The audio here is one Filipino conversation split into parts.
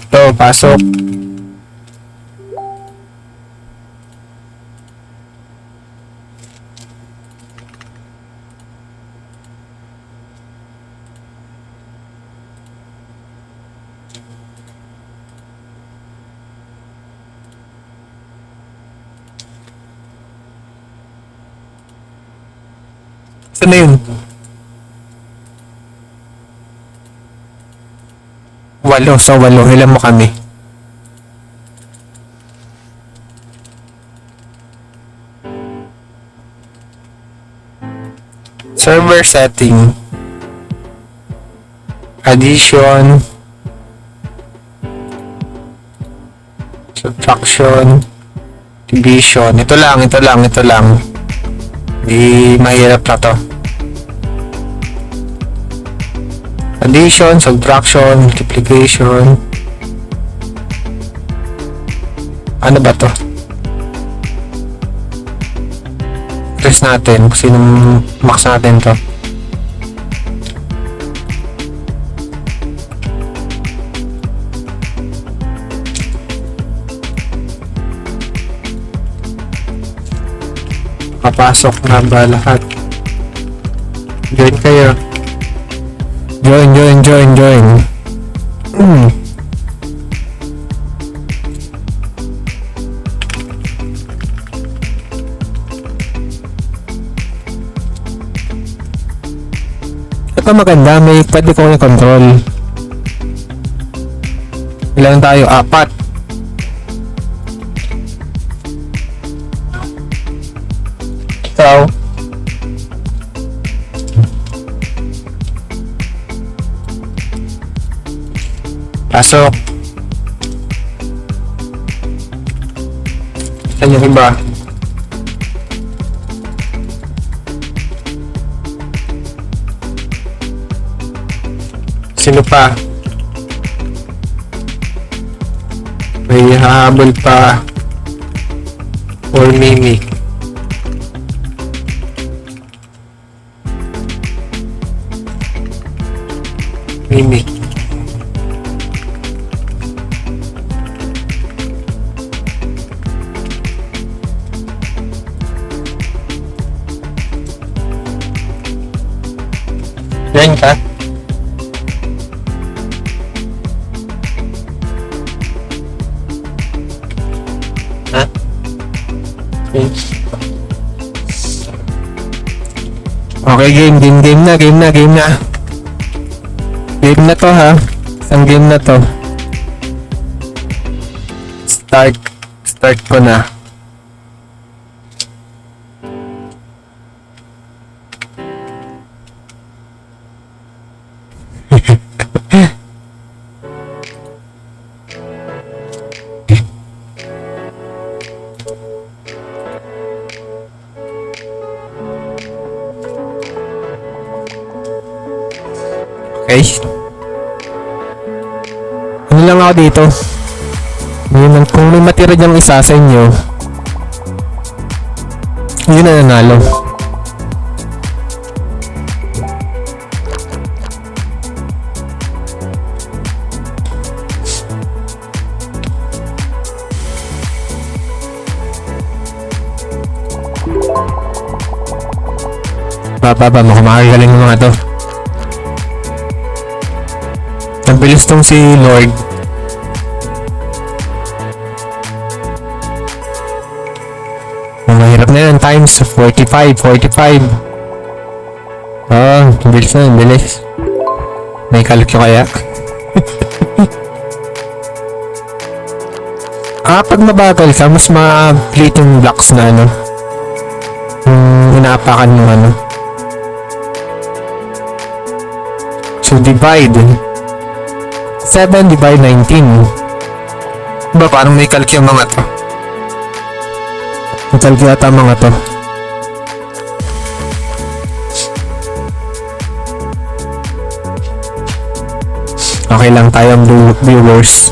To, pasok. Saan na yun? Walo, so walo. Ilan mo kami? Server setting. Addition. Subtraction. Division. Ito lang. Di mahirap na to. Addition, subtraction, multiplication. Ano ba to? Press natin. Sinong max natin to? Papasok na ba lahat? Join kayo. Join. Ito maganda, may pwede ko i-control. Ilan tayo? 4. Ikaw. Pasok. Saan yung iba? Sino pa? May hahabol pa. Or mimic. Mimic. Yan ka? Ha? Okay, game na. Game na to ha. Isang game na to. Start ko na. Okay. Ano lang ako dito? Yun, kung may matira dyang isa sa inyo, yun na nanalo. Baba, makagaling yung mga to. Ang bilis tong si Lord. Mahirap na yan. Times 45. Bilis. May kalkyo kaya? Pag mabagal ka, mas ma-plate yung blocks na ano. Inaapakan mo ano. So, divide. 7 divide 19. Diba parang may kalkyo mga to? May kalkyo ata mga to. Okay lang tayo viewers.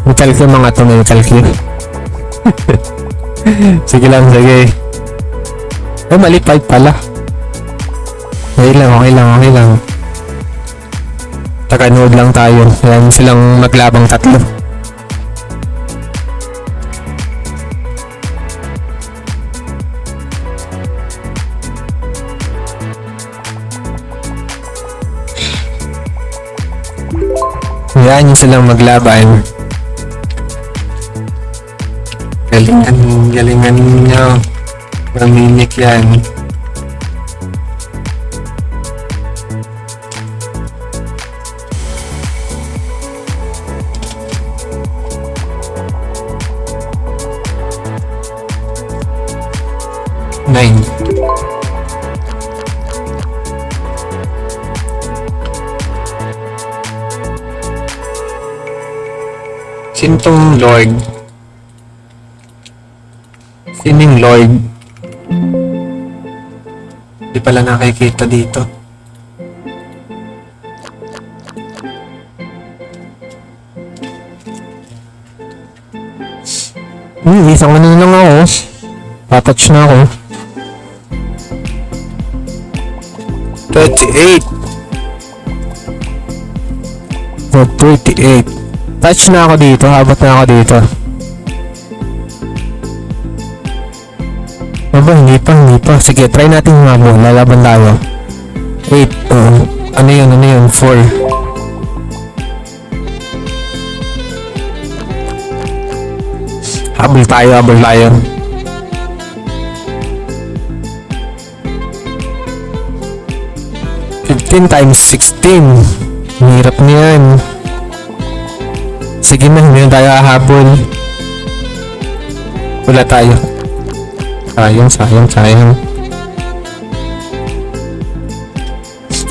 May kalkyo mga to, may kalkyo. Sige lang, sige. Ay, mali 5 pala. Okay lang. Takanood lang tayo. Yan silang maglabang tatlo. Hayaan nyo silang maglaban. Galingan nyo. Mamimik yan. Nine. Sintong Lord? Sining Lord? Di pala nakikita dito. Isang ano lang ako. Patouch na ako. 38. So, 38. Touch na ako dito. Habot na ako dito. Aba, hindi pa. Sige, try natin yung mamo. Lalaban tayo. 8. Ano yun? 4. Habol tayo. 15 times 16. Hirap niyan. Sige na, hindi na tayo hahabol. Wala tayo. Sayang.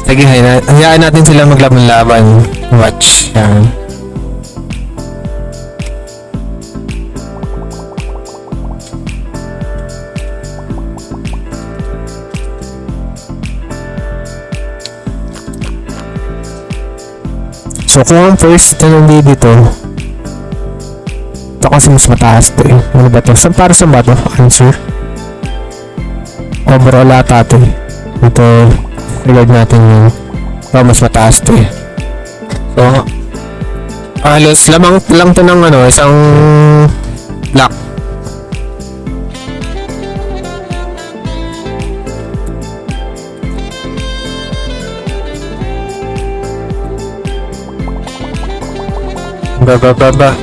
Sige, hayaan natin sila maglaban-laban. Watch. Yan. So kung ang first na nandito dito, ito kasi mas mataas to eh. Ano ba to? Para saan ba to? Answer. Overall ata to eh. Ito, regard natin yun. Ito mas mataas to eh. So, halos lamang lang to ng ano, isang block. Ba.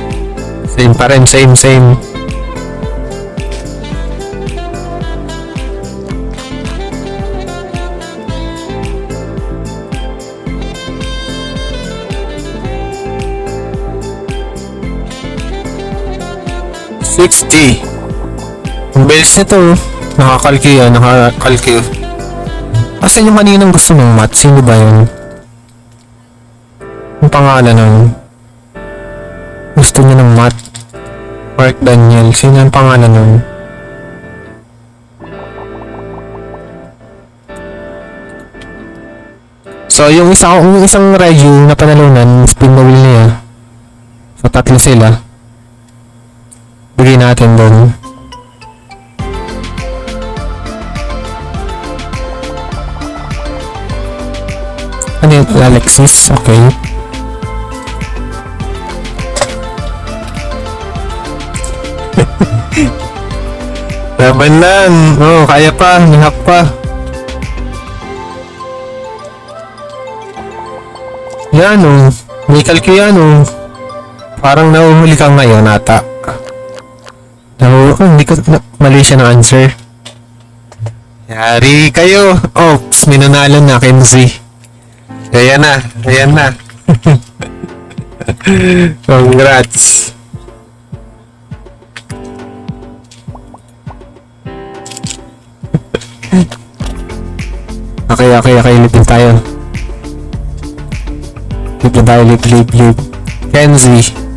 Same pa rin, same. $60. Ang bilis nito. Nakakalkyo. Asan yung kaninang gusto mong mat? Sino ba yun? Ang pangalan nun? Gusto niya ng mat. Mark Daniel. Sino ang pangalan nun? So, yung isang Reggie na panalunan, spin the wheel niya. So, tatlo sila. Bigay natin doon. Ano yun? Alexis? Okay. Laban lang. Oh, kaya pa. Nihak pa. Yan oh. May kalkyo yan oh. Parang nauhuli ka ngayon ata. Hindi ko mali siya na answer. Yari kayo. Oops, minanalo na Kenzie. Ayan na. Congrats. Okay, lipin tayo. Lip. Kenzie.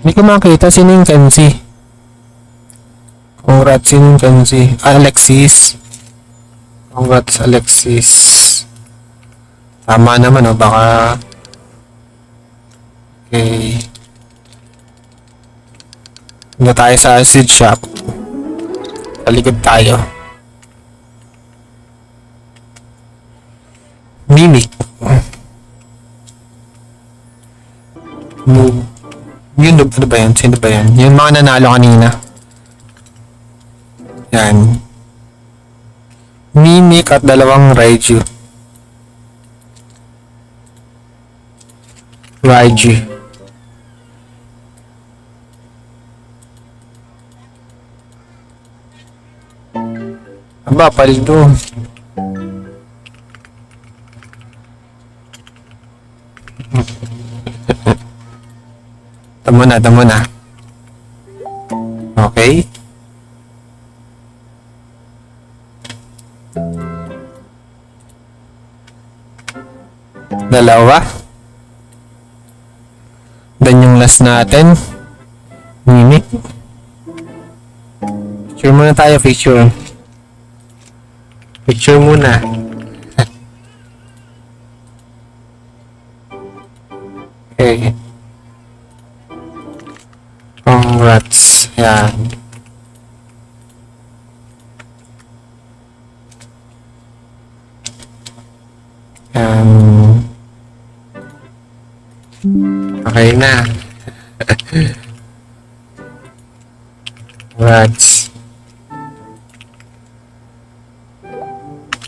Hindi ko makita sino yung Kenzie. Congrats, sino yung Kenzie? Alexis. Congrats, Alexis. Tama naman, oh. Baka... Okay. Hindi tayo sa seed shop. Talikod tayo. Mimic. Move. Yun, ano ba yan? Sino ba yan? Yung mga nanalo kanina. Yan. Mimic at dalawang Raiju. Aba, paldo. Tamo na. Okay. Dalawa. Dan yung last natin. Mimic. Picture muna tayo, picture. Picture muna. Okay. Congrats. Yan. Okay na. Congrats.